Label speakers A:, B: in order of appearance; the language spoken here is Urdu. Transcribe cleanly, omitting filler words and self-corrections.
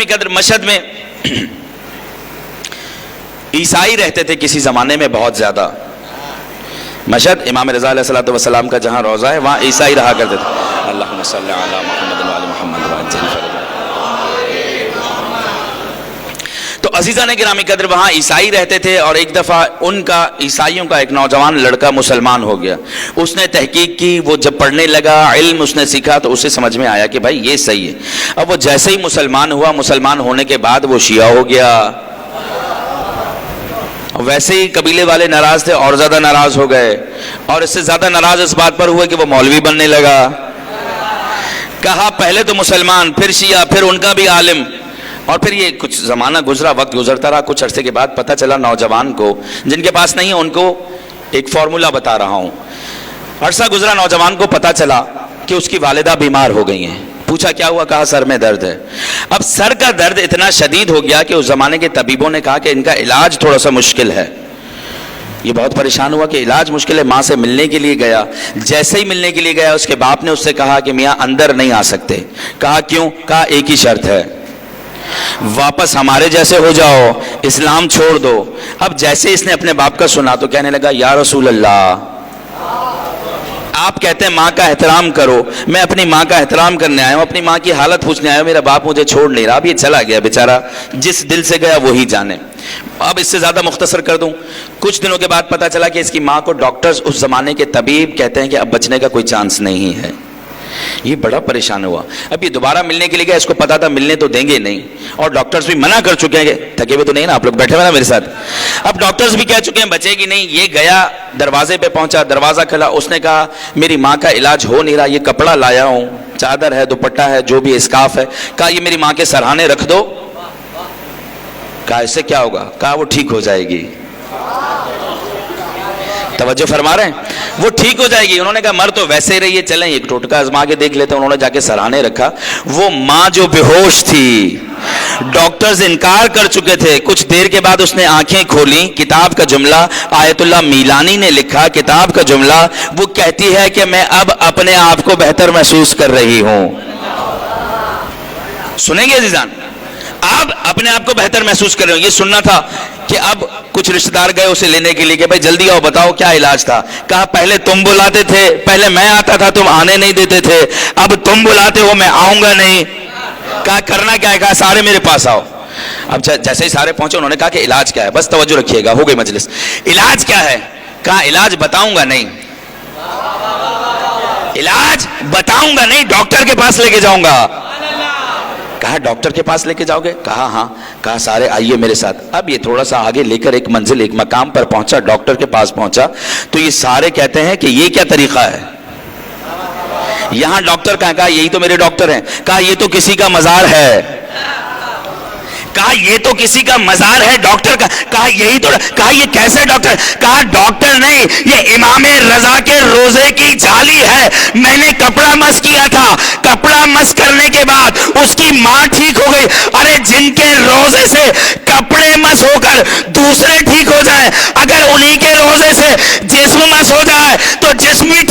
A: قدر مشہد میں عیسائی رہتے تھے کسی زمانے میں بہت زیادہ. مشہد امام رضا علیہ الصلوۃ والسلام کا جہاں روضہ ہے وہاں عیسائی رہا کرتے تھے. اللہم صلی علی محمد وعلی محمد وعجل فرجہ. تو عزیزان گرامی قدر وہاں عیسائی رہتے تھے اور ایک دفعہ ان کا عیسائیوں کا ایک نوجوان لڑکا مسلمان ہو گیا. اس نے تحقیق کی, وہ جب پڑھنے لگا, علم اس نے سیکھا تو اسے سمجھ میں آیا کہ بھائی یہ صحیح ہے. اب وہ جیسے ہی مسلمان ہوا, مسلمان ہونے کے بعد وہ شیعہ ہو گیا. ویسے ہی قبیلے والے ناراض تھے اور زیادہ ناراض ہو گئے, اور اس سے زیادہ ناراض اس بات پر ہوئے کہ وہ مولوی بننے لگا. کہا پہلے تو مسلمان, پھر شیعہ, پھر ان کا بھی عالم. اور پھر یہ کچھ زمانہ گزرا, وقت گزرتا رہا. کچھ عرصے کے بعد پتہ چلا نوجوان کو, جن کے پاس نہیں ہے ان کو ایک فارمولا بتا رہا ہوں. عرصہ گزرا, نوجوان کو پتہ چلا کہ اس کی والدہ بیمار ہو گئی ہیں. پوچھا کیا ہوا؟ کہا سر میں درد ہے. اب سر کا درد اتنا شدید ہو گیا کہ اس زمانے کے طبیبوں نے کہا کہ ان کا علاج تھوڑا سا مشکل ہے. یہ بہت پریشان ہوا کہ علاج مشکل ہے. ماں سے ملنے کے لیے گیا. جیسے ہی ملنے کے لیے گیا اس کے باپ نے اس سے کہا کہ میاں اندر نہیں آ سکتے. کہا کیوں؟ کہا ایک ہی شرط ہے, واپس ہمارے جیسے ہو جاؤ, اسلام چھوڑ دو. اب جیسے اس نے اپنے باپ کا سنا تو کہنے لگا یا رسول اللہ, آپ کہتے ہیں ماں کا احترام کرو, میں اپنی ماں کا احترام کرنے آیا ہوں, اپنی ماں کی حالت پوچھنے آیا ہوں. میرا باپ مجھے چھوڑ نہیں رہا, اب یہ چلا گیا بیچارہ, جس دل سے گیا وہی جانے. اب اس سے زیادہ مختصر کر دوں, کچھ دنوں کے بعد پتا چلا کہ اس کی ماں کو ڈاکٹرز, اس زمانے کے طبیب کہتے ہیں کہ اب بچنے کا کوئی چانس نہیں ہے. یہ بڑا پریشان ہوا. اب یہ دوبارہ ملنے کے لیے گیا, اس کو پتا تھا ملنے تو دیں گے نہیں, اور ڈاکٹرز بھی منع کر چکے ہیں کہ تھکے ہوئے تو نہیں نا آپ لوگ, بیٹھے ہوئے نا میرے ساتھ. اب ڈاکٹرز بھی کہہ چکے ہیں بچے گی نہیں. یہ گیا, دروازے پہ پہنچا, دروازہ کھلا. اس نے کہا میری ماں کا علاج ہو نہیں رہا, یہ کپڑا لایا ہوں, چادر ہے, دوپٹہ ہے, جو بھی اسکارف ہے. کہا یہ میری ماں کے سرہانے رکھ دو. کہا اس سے کیا ہوگا؟ کہا وہ ٹھیک ہو جائے گی. توجہ فرما رہے ہیں, وہ ٹھیک ہو جائے گی. انہوں نے کہا مر تو ویسے ہی رہی ہے, چلیں ایک ٹوٹکا آزما کے دیکھ لیتے ہیں. انہوں نے جا کے سرہانے رکھا. وہ ماں جو بے ہوش تھی, ڈاکٹرز انکار کر چکے تھے, کچھ دیر کے بعد اس نے آنکھیں کھولیں. کتاب کا جملہ آیت اللہ میلانی نے لکھا, کتاب کا جملہ, وہ کہتی ہے کہ میں اب اپنے آپ کو بہتر محسوس کر رہی ہوں. سنیں گے عزیزان, اب اپنے آپ کو بہتر محسوس کر رہے ہوں. یہ سننا تھا کہ اب کچھ رشتہ دار گئے اسے لینے کے لیے کہ بھائی جلدی آؤ, بتاؤ کیا علاج تھا. کہا پہلے تم بلاتے تھے, پہلے میں آتا تھا تم آنے نہیں دیتے تھے, اب تم بلاتے ہو میں آؤں گا نہیں. کہا کرنا کیا ہے؟ کہا سارے میرے پاس آؤ. اب جیسے ہی سارے پہنچے انہوں نے کہا کہ علاج کیا ہے, بس توجہ رکھیے گا, ہو گئی مجلس. علاج کیا ہے؟ کہا علاج بتاؤں گا نہیں, علاج بتاؤں گا نہیں, ڈاکٹر کے پاس لے کے جاؤں گا. کہا ڈاکٹر کے پاس لے کے جاؤ گے؟ کہا ہاں. کہا سارے آئیے میرے ساتھ. اب یہ تھوڑا سا آگے لے کر ایک منزل, ایک مقام پر پہنچا, ڈاکٹر کے پاس پہنچا تو یہ سارے کہتے ہیں کہ یہ کیا طریقہ ہے, یہاں ڈاکٹر کہا یہی تو میرے ڈاکٹر ہیں. کہا یہ تو کسی کا مزار ہے. کہا یہ تو کسی کا مزار ہے ڈاکٹر کا. کہا یہی تو. کہا یہ کیسے ڈاکٹر؟ کہا ڈاکٹر نہیں, یہ امام رضا کے روزے کی جھالی ہے. میں نے کپڑا مس کیا تھا, کپڑا مس کرنے کے بعد اس کی ماں ٹھیک ہو گئی. ارے جن کے روزے سے کپڑے مس ہو کر دوسرے ٹھیک ہو جائیں, اگر انہی کے روزے سے جسم مس ہو جائے تو جسم بھی